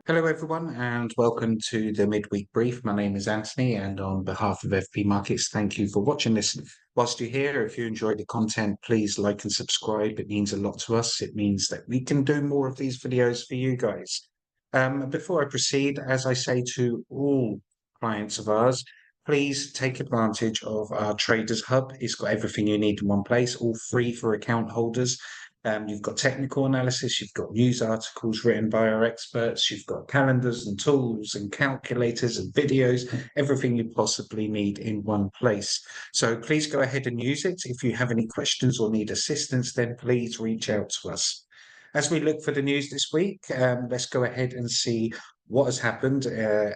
Hello, everyone, and welcome to the midweek brief. My name is Anthony, and on behalf of FP Markets, thank you for watching this. Whilst you're here, if you enjoy the content, please like and subscribe. It means a lot to us. It means that we can do more of these videos for you guys. Before I proceed, as I say to all clients of ours, please take advantage of our Traders Hub. It's got everything you need in one place, all free for account holders. You've got technical analysis, you've got news articles written by our experts, you've got calendars and tools and calculators and videos, everything you possibly need in one place. So please go ahead and use it. If you have any questions or need assistance, then please reach out to us. As we look for the news this week, let's go ahead and see what has happened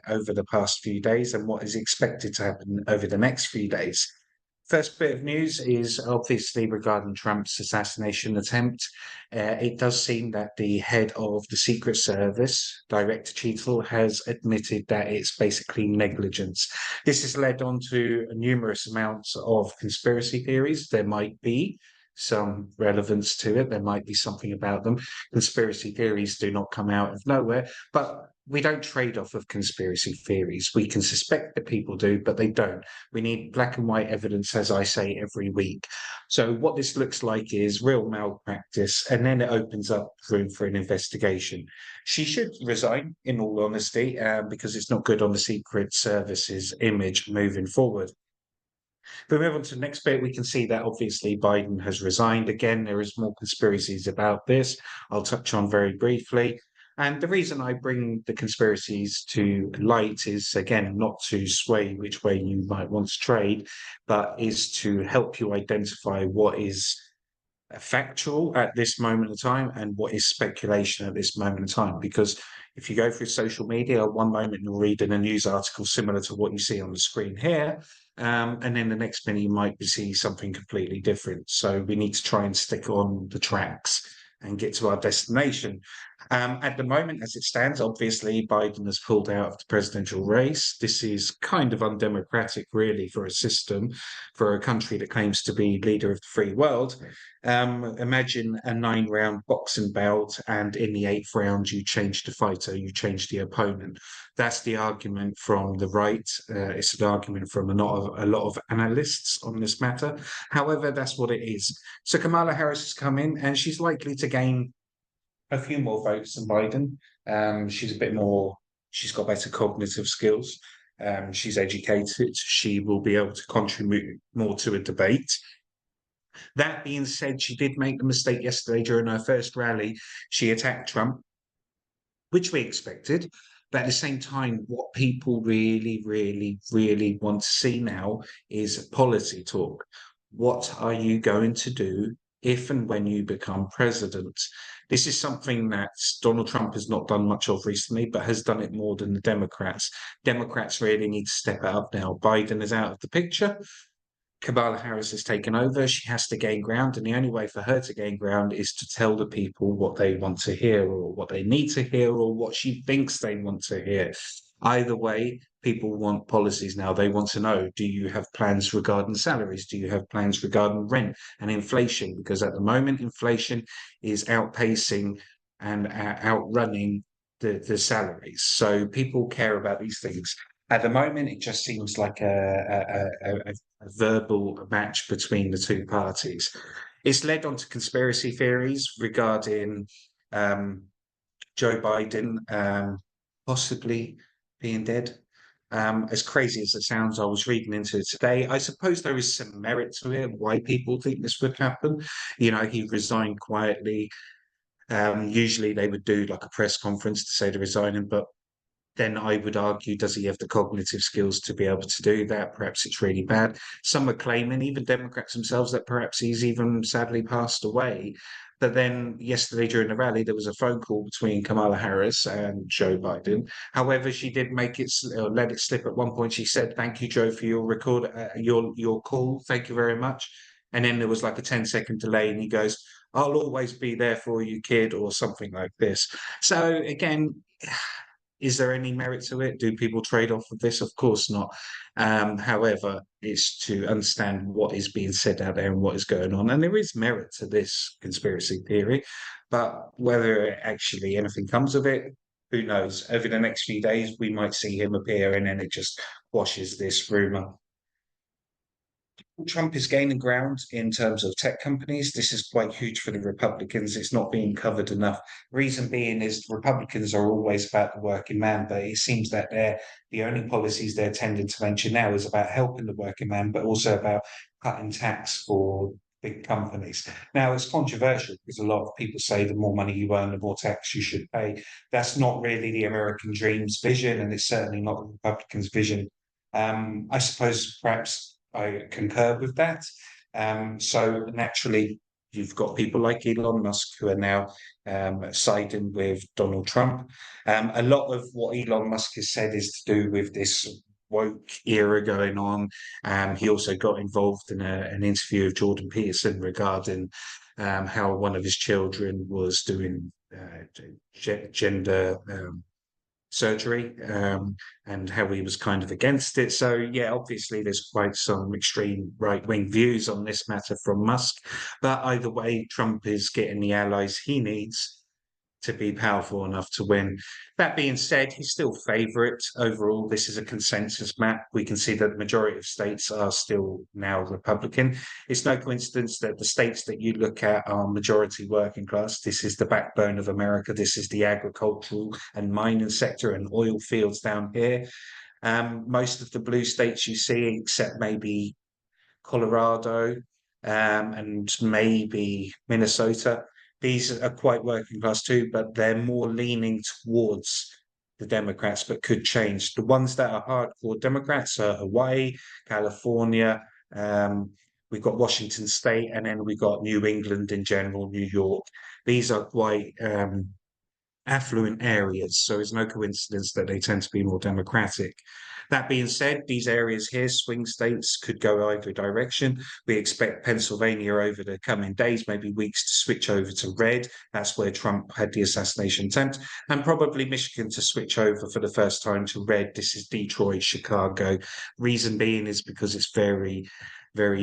over the past few days and what is expected to happen over the next few days. First bit of news is obviously regarding Trump's assassination attempt. It does seem that the head of the Secret Service, Director Cheadle, has admitted that it's basically negligence. This has led on to numerous amounts of conspiracy theories. There might be some relevance to it. There might be something about them. Conspiracy theories do not come out of nowhere, but we don't trade off of conspiracy theories. We can suspect that people do, but they don't. We need black and white evidence, as I say every week. So what this looks like is real malpractice, and then it opens up room for an investigation. She should resign, in all honesty, because it's not good on the Secret Service's image moving forward. If we move on to the next bit, we can see that obviously Biden has resigned. Again, there is more conspiracies about this. I'll touch on very briefly. And the reason I bring the conspiracies to light is, again, not to sway which way you might want to trade, but is to help you identify what is factual at this moment in time and what is speculation at this moment in time. Because if you go through social media, one moment you're reading a news article similar to what you see on the screen here, and then the next minute you might see something completely different. So we need to try and stick on the tracks and get to our destination. At the moment, as it stands, obviously Biden has pulled out of the presidential race. This is kind of undemocratic, really, for a system, for a country that claims to be leader of the free world. Imagine a 9-round boxing bout, and in the 8th round, you change the fighter, you change the opponent. That's the argument from the right. It's an argument from a lot of analysts on this matter. However, that's what it is. So Kamala Harris has come in, and she's likely to gain a few more votes than Biden. She's a bit more, she's got better cognitive skills. She's educated. She will be able to contribute more to a debate. That being said, she did make the mistake yesterday during her first rally. She attacked Trump, which we expected. But at the same time, what people really, really, really want to see now is policy talk. What are you going to do if and when you become president? This is something that Donald Trump has not done much of recently, but has done it more than the Democrats. Democrats really need to step it up now. Biden is out of the picture. Kamala Harris has taken over. She has to gain ground, and the only way for her to gain ground is to tell the people what they want to hear, or what they need to hear, or what she thinks they want to hear. Either way, people want policies now. They want to know, do you have plans regarding salaries? Do you have plans regarding rent and inflation? Because at the moment, inflation is outpacing and outrunning the salaries. So people care about these things. At the moment, it just seems like a verbal match between the two parties. It's led on to conspiracy theories regarding Joe Biden possibly being dead. As crazy as it sounds, I was reading into it today. I suppose there is some merit to it, why people think this would happen. You know, he resigned quietly. Usually they would do like a press conference to say they're resigning, but then I would argue, does he have the cognitive skills to be able to do that? Perhaps it's really bad. Some are claiming, even Democrats themselves, that perhaps he's even sadly passed away. But then yesterday during the rally, there was a phone call between Kamala Harris and Joe Biden. However, she did make it, let it slip at one point. She said, "Thank you, Joe, for your your call. Thank you very much." And then there was like a 10-second delay, and he goes, "I'll always be there for you, kid," or something like this. So again, is there any merit to it? Do people trade off of this? Of course not. However, it's to understand what is being said out there and what is going on. And there is merit to this conspiracy theory, but whether actually anything comes of it, who knows? Over the next few days, we might see him appear, and then it just washes this rumor. Trump is gaining ground in terms of tech companies. This is quite huge for the Republicans. It's not being covered enough. Reason being is Republicans are always about the working man, but it seems that the only policies they're tending to mention now is about helping the working man, but also about cutting tax for big companies. Now, it's controversial because a lot of people say the more money you earn, the more tax you should pay. That's not really the American dream's vision, and it's certainly not the Republicans' vision. I suppose perhaps I concur with that. So naturally, you've got people like Elon Musk who are now siding with Donald Trump. A lot of what Elon Musk has said is to do with this woke era going on. He also got involved in an interview of Jordan Peterson regarding how one of his children was doing gender surgery, and how he was kind of against it. So yeah, obviously there's quite some extreme right-wing views on this matter from Musk, but either way, Trump is getting the allies he needs to be powerful enough to win. That being said, he's still favourite overall. This is a consensus map. We can see that the majority of states are still now Republican. It's no coincidence that the states that you look at are majority working class. This is the backbone of America. This is the agricultural and mining sector and oil fields down here. Most of the blue states you see, except maybe Colorado, and maybe Minnesota. These are quite working class too, but they're more leaning towards the Democrats, but could change. The ones that are hardcore Democrats are Hawaii, California, we've got Washington State, and then we've got New England in general, New York. These are quite affluent areas, so it's no coincidence that they tend to be more democratic. That being said, these areas here, swing states, could go either direction. We expect Pennsylvania over the coming days, maybe weeks, to switch over to red. That's where Trump had the assassination attempt, and probably Michigan to switch over for the first time to red. This is Detroit, Chicago. Reason being is because it's very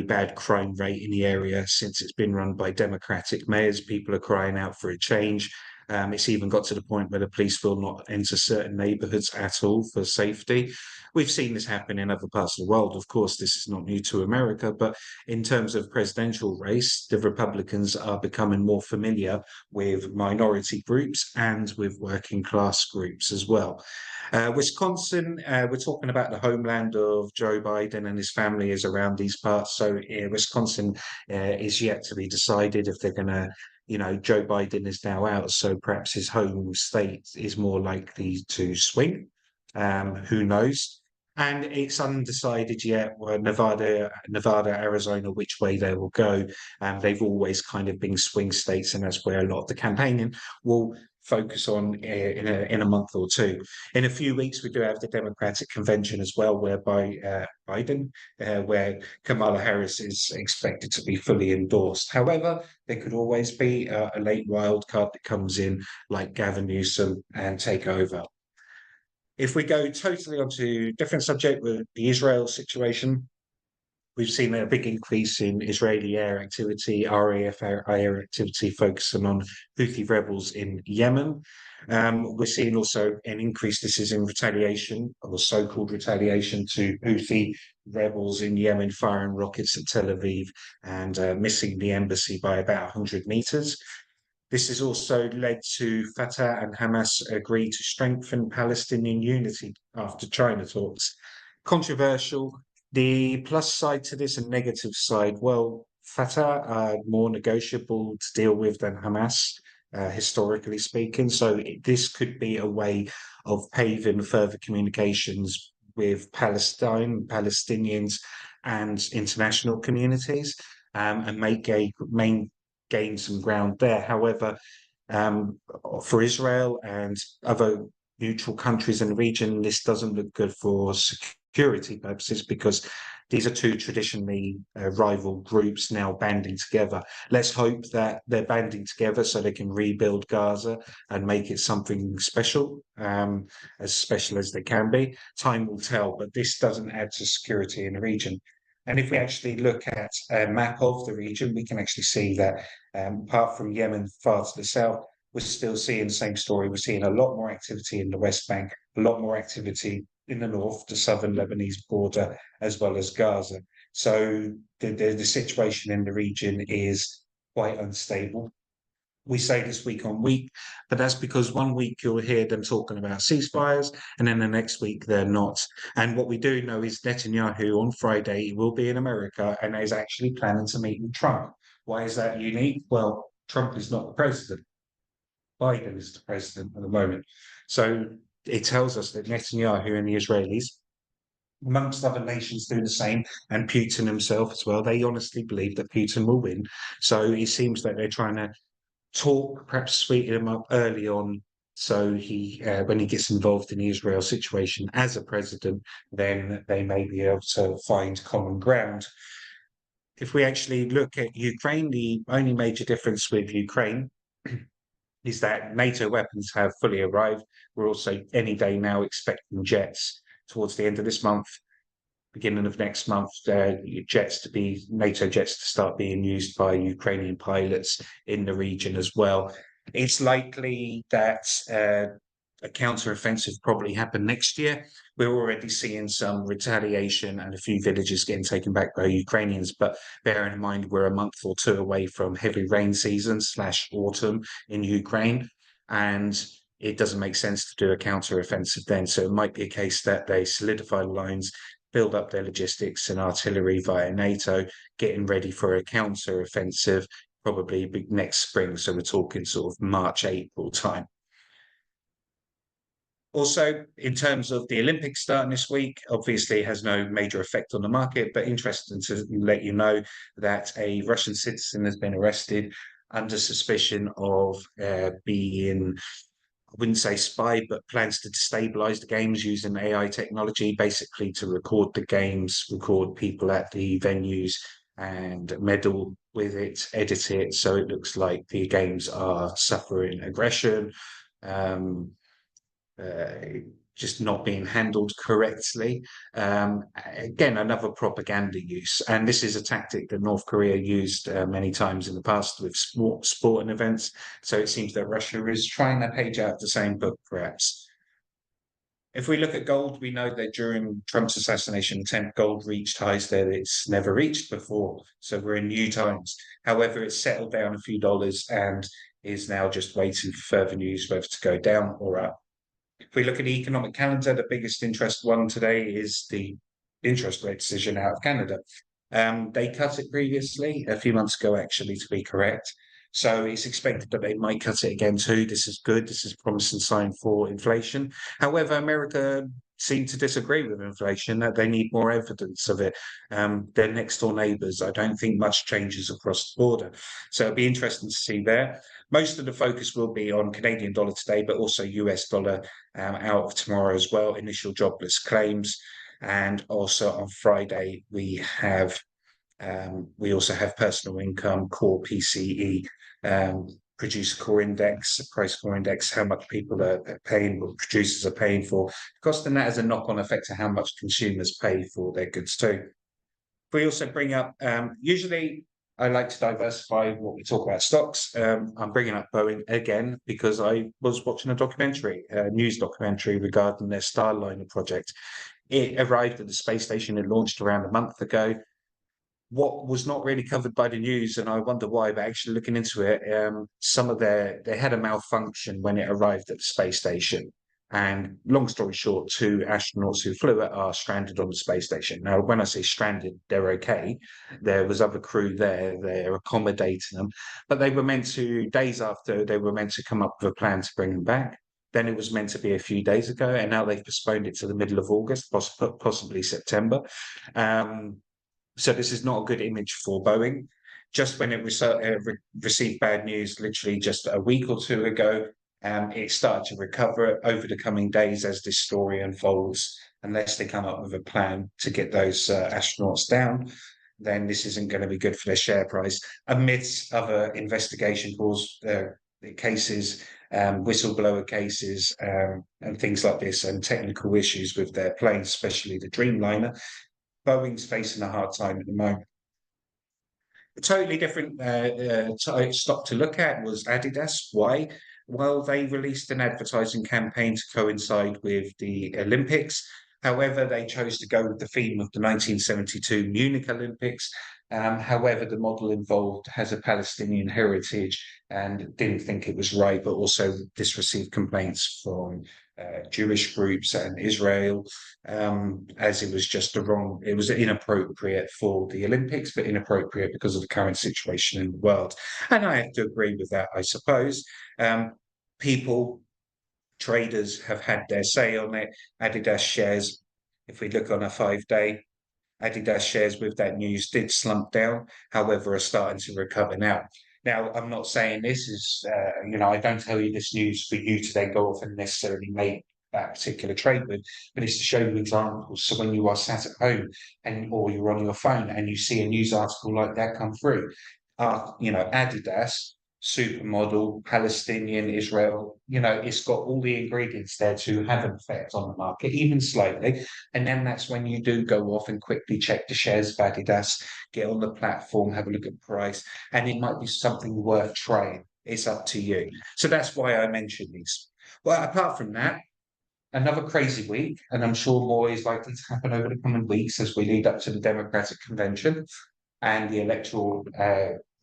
bad crime rate in the area since it's been run by Democratic mayors. People are crying out for a change. It's even got to the point where the police will not enter certain neighborhoods at all for safety. We've seen this happen in other parts of the world. Of course, this is not new to America, but in terms of presidential race, the Republicans are becoming more familiar with minority groups and with working class groups as well. Wisconsin, we're talking about the homeland of Joe Biden, and his family is around these parts. So Wisconsin is yet to be decided if they're going to, Joe Biden is now out, so perhaps his home state is more likely to swing. Who knows? And it's undecided yet where Nevada, Arizona, which way they will go. They've always kind of been swing states, and that's where a lot of the campaigning will focus on in a month or two. In a few weeks, we do have the Democratic convention as well, whereby Biden, where Kamala Harris is expected to be fully endorsed. However, there could always be a late wild card that comes in, like Gavin Newsom, and take over. If we go totally onto different subject with the Israel situation, we've seen a big increase in Israeli air activity, RAF air activity, focusing on Houthi rebels in Yemen. We're seeing also an increase, this is in retaliation, or so-called retaliation, to Houthi rebels in Yemen firing rockets at Tel Aviv and missing the embassy by about 100 meters. This has also led to Fatah and Hamas agree to strengthen Palestinian unity after China talks. Controversial. The plus side to this and negative side, well, Fatah are more negotiable to deal with than Hamas, historically speaking. So this could be a way of paving further communications with Palestine, Palestinians, and international communities, and gain some ground there. However, for Israel and other neutral countries in the region, this doesn't look good for security purposes, because these are two traditionally rival groups now banding together. Let's hope that they're banding together so they can rebuild Gaza and make it something special, as special as they can be. Time will tell, but this doesn't add to security in the region. And if we actually look at a map of the region, we can actually see that apart from Yemen far to the south, we're still seeing the same story. We're seeing a lot more activity in the West Bank, a lot more activity in the north, the southern Lebanese border, as well as Gaza. So the situation in the region is quite unstable. We say this week on week, but that's because one week you'll hear them talking about ceasefires, and then the next week they're not. And what we do know is Netanyahu on Friday will be in America and is actually planning to meet with Trump. Why is that unique? Well, Trump is not the president. Biden is the president at the moment. So it tells us that Netanyahu and the Israelis, amongst other nations, do the same, and Putin himself as well. They honestly believe that Putin will win. So it seems that they're trying to talk, perhaps sweeten him up early on, so he, when he gets involved in the Israel situation as a president, then they may be able to find common ground. If we actually look at Ukraine, the only major difference with Ukraine is that NATO weapons have fully arrived. We're also any day now expecting jets towards the end of this month, beginning of next month, NATO jets to start being used by Ukrainian pilots in the region as well. It's likely that a counter-offensive probably happen next year. We're already seeing some retaliation and a few villages getting taken back by Ukrainians, but bearing in mind we're a month or two away from heavy rain season / autumn in Ukraine, and it doesn't make sense to do a counter-offensive then. So it might be a case that they solidify the lines, build up their logistics and artillery via NATO, getting ready for a counter-offensive probably next spring. So we're talking sort of March, April time. Also, in terms of the Olympics starting this week, obviously it has no major effect on the market, but interesting to let you know that a Russian citizen has been arrested under suspicion of being, I wouldn't say spy, but plans to destabilize the games using AI technology, basically to record the games, record people at the venues and meddle with it, edit it so it looks like the games are suffering aggression. Um, uh, just not being handled correctly. Again, another propaganda use. And this is a tactic that North Korea used many times in the past with sporting events. So it seems that Russia is trying to page out the same book, perhaps. If we look at gold, we know that during Trump's assassination attempt, gold reached highs that it's never reached before. So we're in new times. However, it's settled down a few dollars and is now just waiting for further news whether to go down or up. If we look at the economic calendar, the biggest interest one today is the interest rate decision out of Canada. They cut it previously, a few months ago, actually, to be correct. So it's expected that they might cut it again too. This is good. This is a promising sign for inflation. However, America seem to disagree with inflation, that they need more evidence of it. They're next door neighbours. I don't think much changes across the border. So it'll be interesting to see there. Most of the focus will be on Canadian dollar today, but also US dollar out of tomorrow as well, initial jobless claims. And also on Friday, we also have personal income, core PCE, producer core index, price core index, how much people are paying, what producers are paying for. Cost, and that has a knock-on effect to how much consumers pay for their goods too. We also bring up, usually I like to diversify what we talk about stocks. I'm bringing up Boeing again because I was watching a news documentary regarding their Starliner project. It arrived at the space station and launched around a month ago. What was not really covered by the news, and I wonder why, but actually looking into it, they had a malfunction when it arrived at the space station. And long story short, two astronauts who flew it are stranded on the space station. Now, when I say stranded, they're okay. There was other crew there, they're accommodating them, but they were meant to, days after, they were meant to come up with a plan to bring them back. Then it was meant to be a few days ago, and now they've postponed it to the middle of August, possibly September. So this is not a good image for Boeing. Just when it received bad news, literally just a week or two ago, it started to recover over the coming days as this story unfolds. Unless they come up with a plan to get those astronauts down, then this isn't going to be good for their share price. Amidst other investigation cases, whistleblower cases, and things like this, and technical issues with their planes, especially the Dreamliner, Boeing's facing a hard time at the moment. A totally different stock to look at was Adidas. Why? Well, they released an advertising campaign to coincide with the Olympics. However, they chose to go with the theme of the 1972 Munich Olympics. However, the model involved has a Palestinian heritage and didn't think it was right, but also this received complaints from Jewish groups and Israel, as it was just it was inappropriate for the Olympics, but inappropriate because of the current situation in the world. And I have to agree with that, I suppose. Um, People, traders have had their say on it. Adidas shares, if we look on a 5 day, Adidas shares with that news did slump down, however, are starting to recover now. Now, I'm not saying this is, I don't tell you this news for you to then go off and necessarily make that particular trade with, but it's to show you examples. So when you are sat at home or you're on your phone and you see a news article like that come through, Adidas, supermodel, Palestinian, Israel, it's got all the ingredients there to have an effect on the market, even slightly. And then that's when you do go off and quickly check the shares of Adidas, get on the platform, have a look at price, and it might be something worth trying. It's up to you. So that's why I mentioned these. Well, apart from that, another crazy week, and I'm sure more is likely to happen over the coming weeks as we lead up to the Democratic Convention and the electoral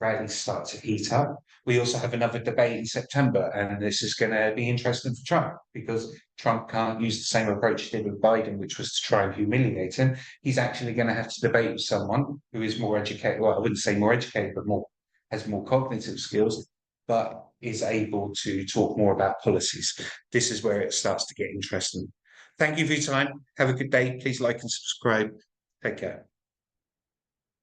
rallies start to heat up. We also have another debate in September, and this is going to be interesting for Trump because Trump can't use the same approach he did with Biden, which was to try and humiliate him. He's actually going to have to debate with someone who is more educated. Well, I wouldn't say more educated, but has more cognitive skills, but is able to talk more about policies. This is where it starts to get interesting. Thank you for your time. Have a good day. Please like and subscribe. Take care.